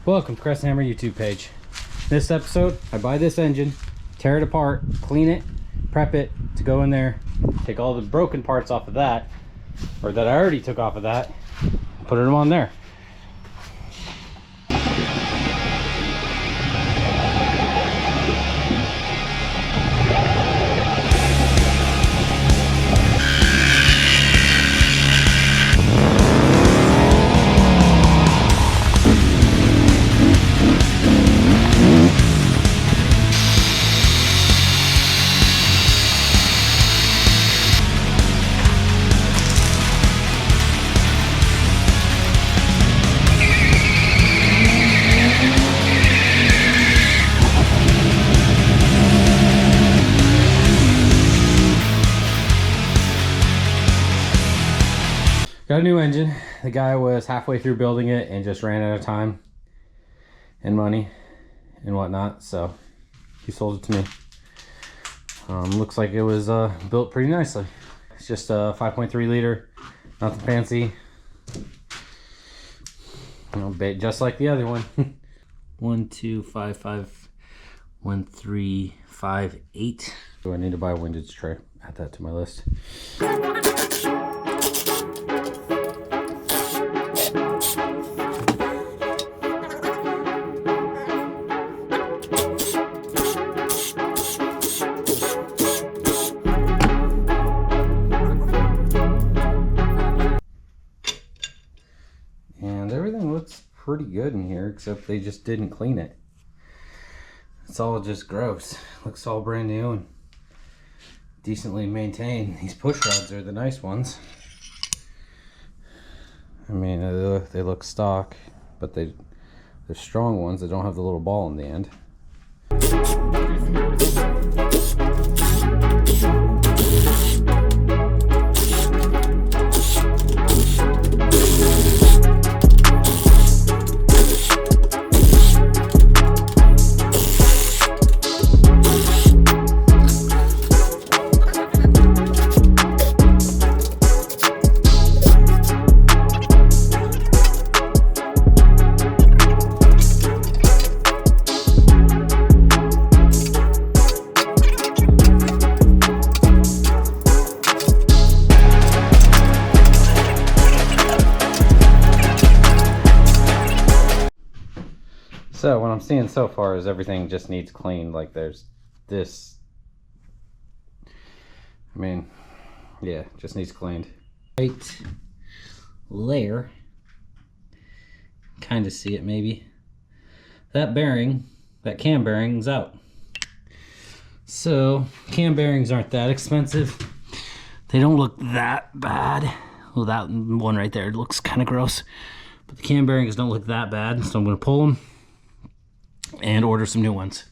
Welcome to Crest Hammer YouTube page. This episode, I buy this engine, tear it apart, clean it, prep it to go in there, take all the broken parts off of that, or that I already took off of that, put them on there. Got a new engine. The guy was halfway through building it and just ran out of time and money and whatnot, so he sold it to me. Looks like it was built pretty nicely. It's just a 5.3 liter, nothing fancy. You know, just like the other one. 12551358. So I need to buy a windage tray. Add that to my list. And everything looks pretty good in here, except they just didn't clean it. It's all just gross. Looks all brand new and decently maintained. These push rods are the nice ones. I mean, they look stock, but they're strong ones that don't have the little ball in the end. So what I'm seeing so far is everything just needs cleaned. Like there's this, I mean, yeah, just needs cleaned. Right layer, kind of see it maybe. That bearing, that cam bearing's out. So cam bearings aren't that expensive. They don't look that bad. Well, that one right there looks kind of gross, but the cam bearings don't look that bad. So I'm gonna pull them and order some new ones.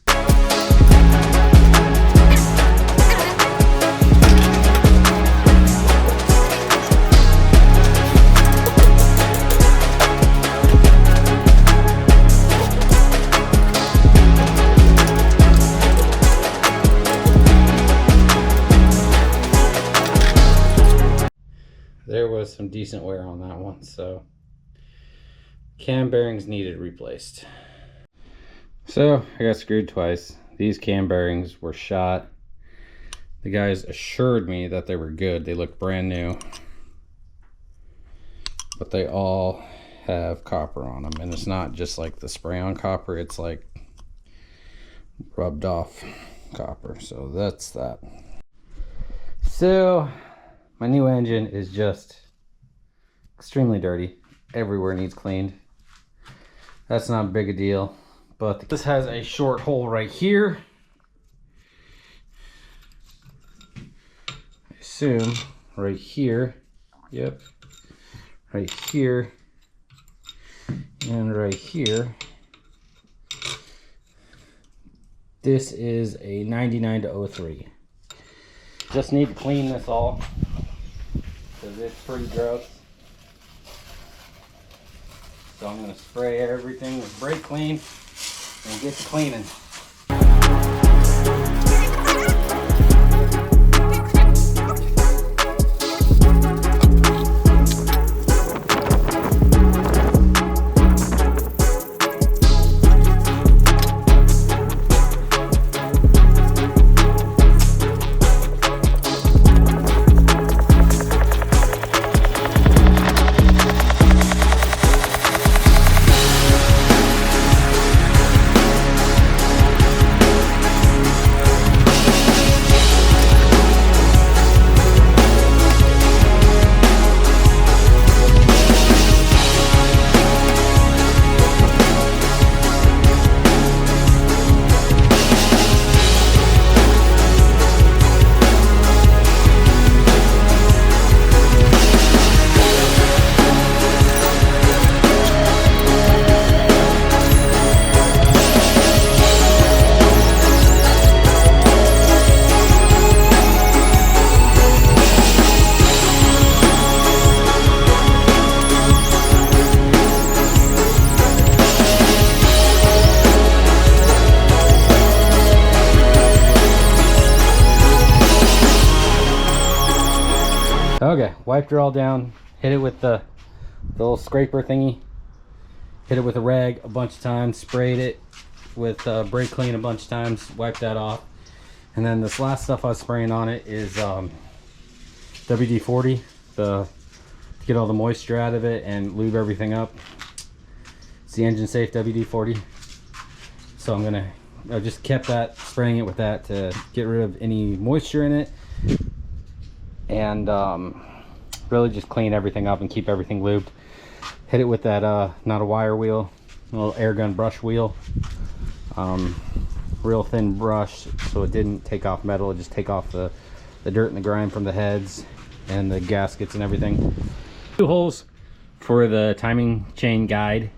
There was some decent wear on that one, so cam bearings needed replaced. So I got screwed twice. These cam bearings were shot. The guys assured me that they were good. They look brand new, but they all have copper on them, and it's not just like the spray on copper, it's like rubbed off copper. So that's that. So my new engine is just extremely dirty. Everywhere needs cleaned. That's not big a deal. But this has a short hole right here. I assume right here. Yep. Right here. And right here. This is a 99-03. Just need to clean this all, because it's pretty gross. So I'm going to spray everything with brake clean and get to cleaning. Okay, wiped her all down, hit it with the little scraper thingy, hit it with a rag a bunch of times, sprayed it with brake clean a bunch of times, wiped that off. And then this last stuff I was spraying on it is WD-40 to get all the moisture out of it and lube everything up. It's the engine safe WD-40. So I just kept that, spraying it with that to get rid of any moisture in it, and really just clean everything up and keep everything lubed. Hit it with that not a wire wheel, a little air gun brush wheel, real thin brush so it didn't take off metal. It just take off the dirt and the grime from the heads and the gaskets and everything. 2 holes for the timing chain guide.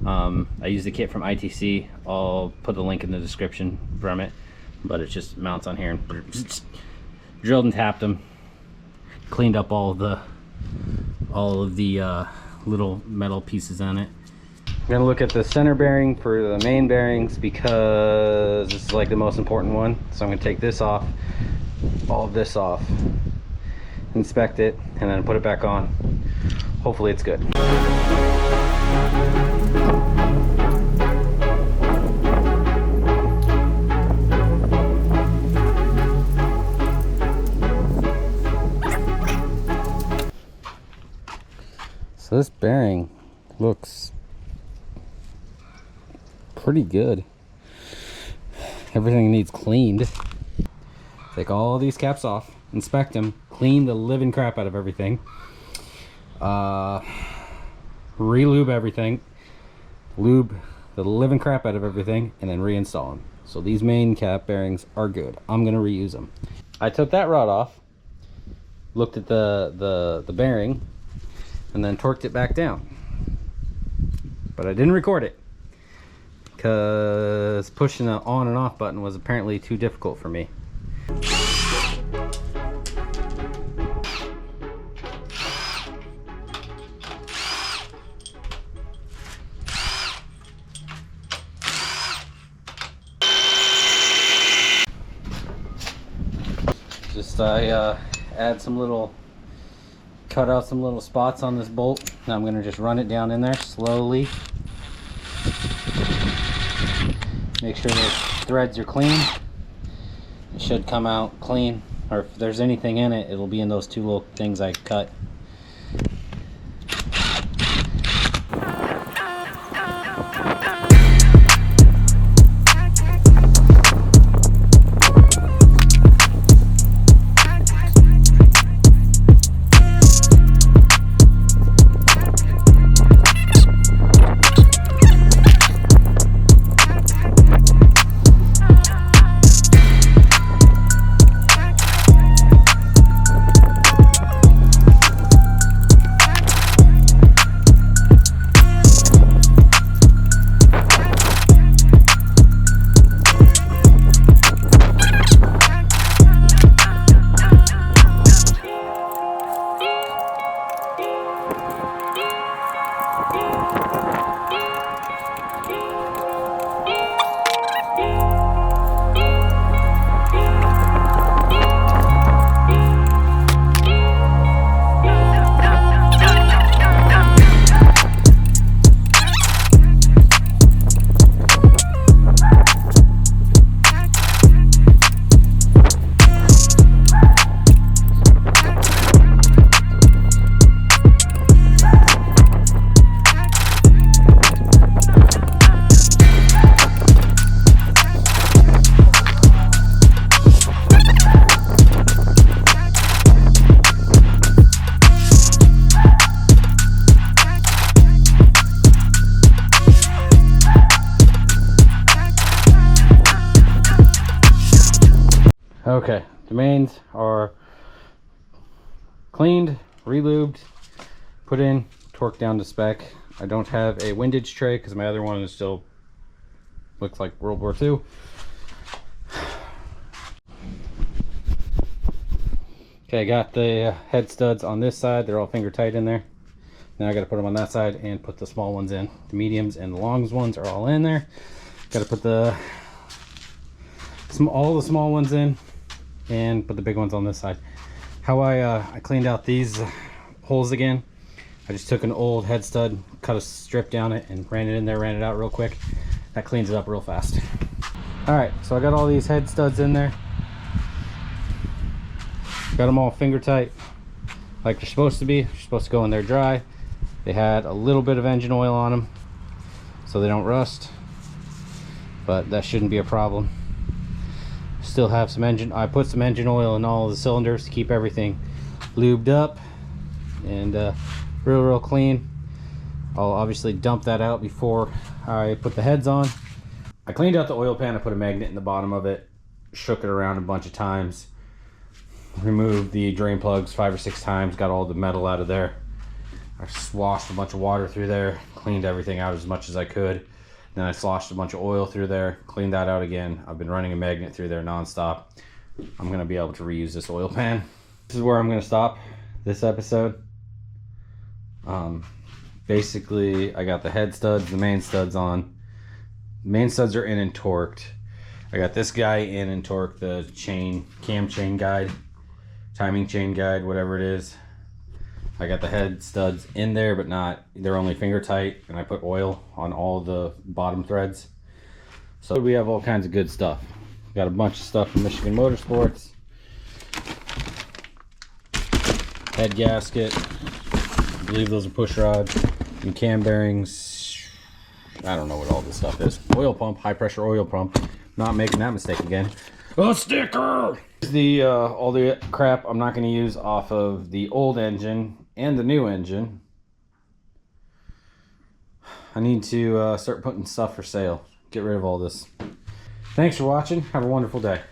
I used the kit from ITC. I'll put the link in the description from it, but it just mounts on here, and drilled and tapped them, cleaned up all of the little metal pieces on it. I'm gonna look at the center bearing for the main bearings because this is like the most important one. So I'm gonna take this off, all of this off, inspect it, and then put it back on. Hopefully it's good. So this bearing looks pretty good. Everything needs cleaned. Take all these caps off, inspect them, clean the living crap out of everything, re-lube everything, lube the living crap out of everything, and then reinstall them. So these main cap bearings are good. I'm gonna reuse them. I took that rod off, looked at the bearing, and then torqued it back down. But I didn't record it because pushing the on and off button was apparently too difficult for me. Just I add some little, cut out some little spots on this bolt. Now I'm gonna just run it down in there slowly. Make sure the threads are clean. It should come out clean, or if there's anything in it, it'll be in those 2 little things I cut. Okay, the mains are cleaned, re-lubed, put in, torqued down to spec. I don't have a windage tray because my other one is still, looks like World War II. Okay, I got the head studs on this side. They're all finger tight in there. Now I got to put them on that side and put the small ones in. The mediums and the longs ones are all in there. Got to put all the small ones in and put the big ones on this side. How I cleaned out these holes again. I just took an old head stud, cut a strip down it, and ran it in there, ran it out real quick. That cleans it up real fast. All right, so I got all these head studs in there. Got them all finger tight, like they're supposed to be. They're supposed to go in there dry. They had a little bit of engine oil on them, so they don't rust, but that shouldn't be a problem. Still have some engine. I put some engine oil in all the cylinders to keep everything lubed up and real clean. I'll obviously dump that out before I put the heads on. I cleaned out the oil pan. I put a magnet in the bottom of it, shook it around a bunch of times, removed the drain plugs 5 or 6 times, got all the metal out of there. I swashed a bunch of water through there, cleaned everything out as much as I could. Then I sloshed a bunch of oil through there, cleaned that out again. I've been running a magnet through there nonstop. I'm gonna be able to reuse this oil pan. This is where I'm gonna stop this episode. Basically, I got the head studs, the main studs on. The main studs are in and torqued. I got this guy in and torqued, the chain, cam chain guide, timing chain guide, whatever it is. I got the head studs in there, but not, they're only finger tight, and I put oil on all the bottom threads. So we have all kinds of good stuff. Got a bunch of stuff from Michigan Motorsports. Head gasket. I believe those are push rods. And cam bearings. I don't know what all this stuff is. Oil pump, high pressure oil pump. Not making that mistake again. A sticker! The all the crap I'm not going to use off of the old engine and the new engine. I need to start putting stuff for sale. Get rid of all this. Thanks for watching. Have a wonderful day.